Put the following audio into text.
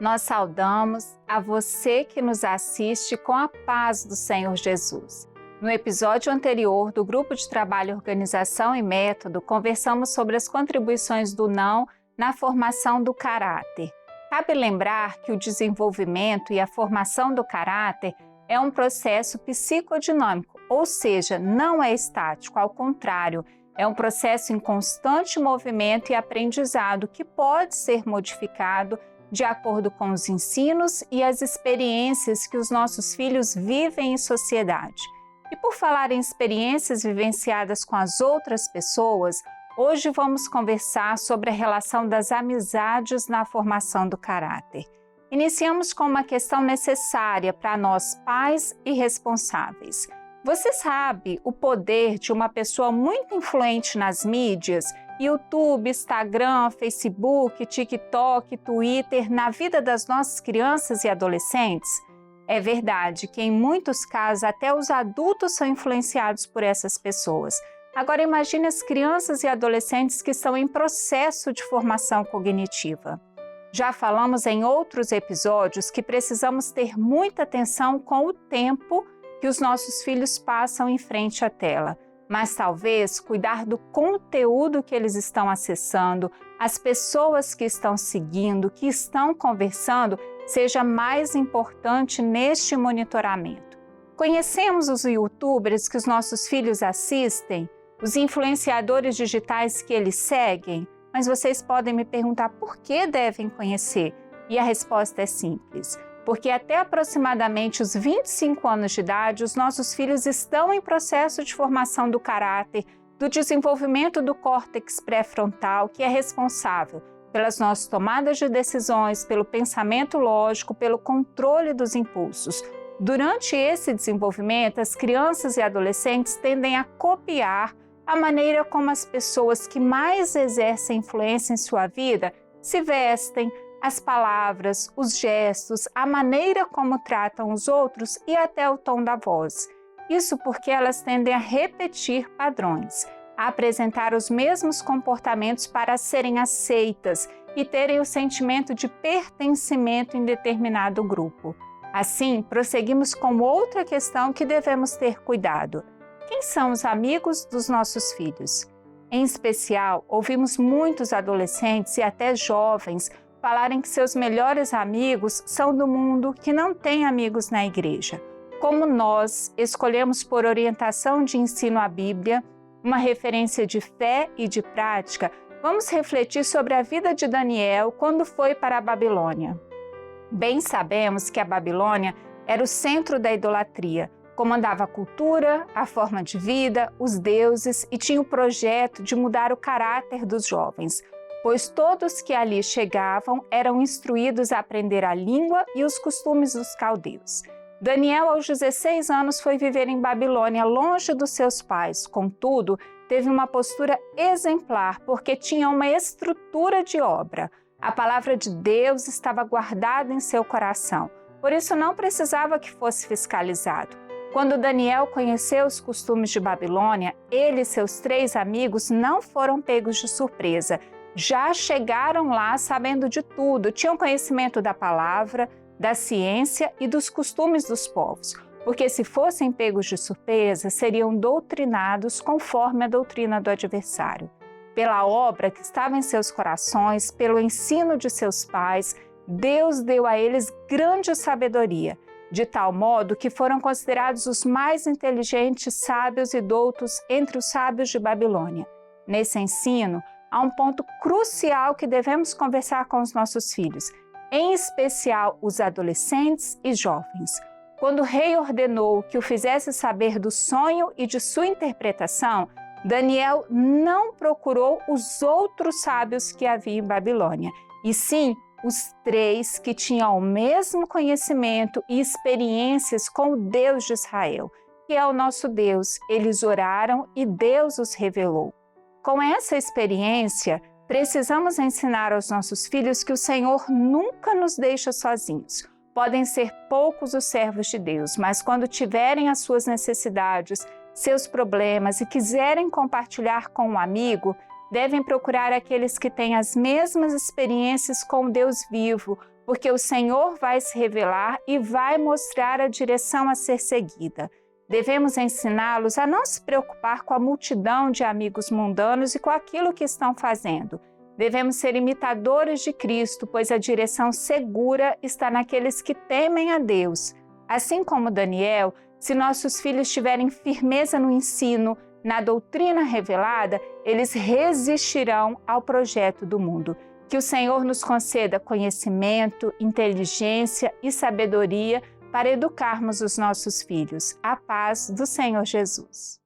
Nós saudamos a você que nos assiste com a paz do Senhor Jesus. No episódio anterior do Grupo de Trabalho Organização e Método, conversamos sobre as contribuições do não na formação do caráter. Cabe lembrar que o desenvolvimento e a formação do caráter é um processo psicodinâmico, ou seja, não é estático, ao contrário, é um processo em constante movimento e aprendizado que pode ser modificado de acordo com os ensinos e as experiências que os nossos filhos vivem em sociedade. E por falar em experiências vivenciadas com as outras pessoas, hoje vamos conversar sobre a relação das amizades na formação do caráter. Iniciamos com uma questão necessária para nós pais e responsáveis. Você sabe o poder de uma pessoa muito influente nas mídias, YouTube, Instagram, Facebook, TikTok, Twitter, na vida das nossas crianças e adolescentes? É verdade que em muitos casos até os adultos são influenciados por essas pessoas. Agora imagine as crianças e adolescentes que estão em processo de formação cognitiva. Já falamos em outros episódios que precisamos ter muita atenção com o tempo que os nossos filhos passam em frente à tela. Mas talvez cuidar do conteúdo que eles estão acessando, as pessoas que estão seguindo, que estão conversando, seja mais importante neste monitoramento. Conhecemos os youtubers que os nossos filhos assistem, os influenciadores digitais que eles seguem, mas vocês podem me perguntar por que devem conhecer? E a resposta é simples. Porque até aproximadamente os 25 anos de idade, os nossos filhos estão em processo de formação do caráter, do desenvolvimento do córtex pré-frontal, que é responsável pelas nossas tomadas de decisões, pelo pensamento lógico, pelo controle dos impulsos. Durante esse desenvolvimento, as crianças e adolescentes tendem a copiar a maneira como as pessoas que mais exercem influência em sua vida se vestem, as palavras, os gestos, a maneira como tratam os outros e até o tom da voz. Isso porque elas tendem a repetir padrões, a apresentar os mesmos comportamentos para serem aceitas e terem o sentimento de pertencimento em determinado grupo. Assim, prosseguimos com outra questão que devemos ter cuidado. Quem são os amigos dos nossos filhos? Em especial, ouvimos muitos adolescentes e até jovens falarem que seus melhores amigos são do mundo, que não têm amigos na igreja. Como nós escolhemos por orientação de ensino à Bíblia, uma referência de fé e de prática, vamos refletir sobre a vida de Daniel quando foi para a Babilônia. Bem sabemos que a Babilônia era o centro da idolatria, comandava a cultura, a forma de vida, os deuses e tinha o projeto de mudar o caráter dos jovens, pois todos que ali chegavam eram instruídos a aprender a língua e os costumes dos caldeus. Daniel, aos 16 anos, foi viver em Babilônia, longe dos seus pais. Contudo, teve uma postura exemplar, porque tinha uma estrutura de obra. A palavra de Deus estava guardada em seu coração, por isso não precisava que fosse fiscalizado. Quando Daniel conheceu os costumes de Babilônia, ele e seus 3 amigos não foram pegos de surpresa. Já chegaram lá sabendo de tudo, tinham conhecimento da palavra, da ciência e dos costumes dos povos, porque se fossem pegos de surpresa, seriam doutrinados conforme a doutrina do adversário. Pela obra que estava em seus corações, pelo ensino de seus pais, Deus deu a eles grande sabedoria, de tal modo que foram considerados os mais inteligentes, sábios e doutos entre os sábios de Babilônia. Nesse ensino, há um ponto crucial que devemos conversar com os nossos filhos, em especial os adolescentes e jovens. Quando o rei ordenou que o fizesse saber do sonho e de sua interpretação, Daniel não procurou os outros sábios que havia em Babilônia, e sim os 3 que tinham o mesmo conhecimento e experiências com o Deus de Israel, que é o nosso Deus. Eles oraram e Deus os revelou. Com essa experiência, precisamos ensinar aos nossos filhos que o Senhor nunca nos deixa sozinhos. Podem ser poucos os servos de Deus, mas quando tiverem as suas necessidades, seus problemas e quiserem compartilhar com um amigo, devem procurar aqueles que têm as mesmas experiências com o Deus vivo, porque o Senhor vai se revelar e vai mostrar a direção a ser seguida. Devemos ensiná-los a não se preocupar com a multidão de amigos mundanos e com aquilo que estão fazendo. Devemos ser imitadores de Cristo, pois a direção segura está naqueles que temem a Deus. Assim como Daniel, se nossos filhos tiverem firmeza no ensino, na doutrina revelada, eles resistirão ao projeto do mundo. Que o Senhor nos conceda conhecimento, inteligência e sabedoria para educarmos os nossos filhos. A paz do Senhor Jesus.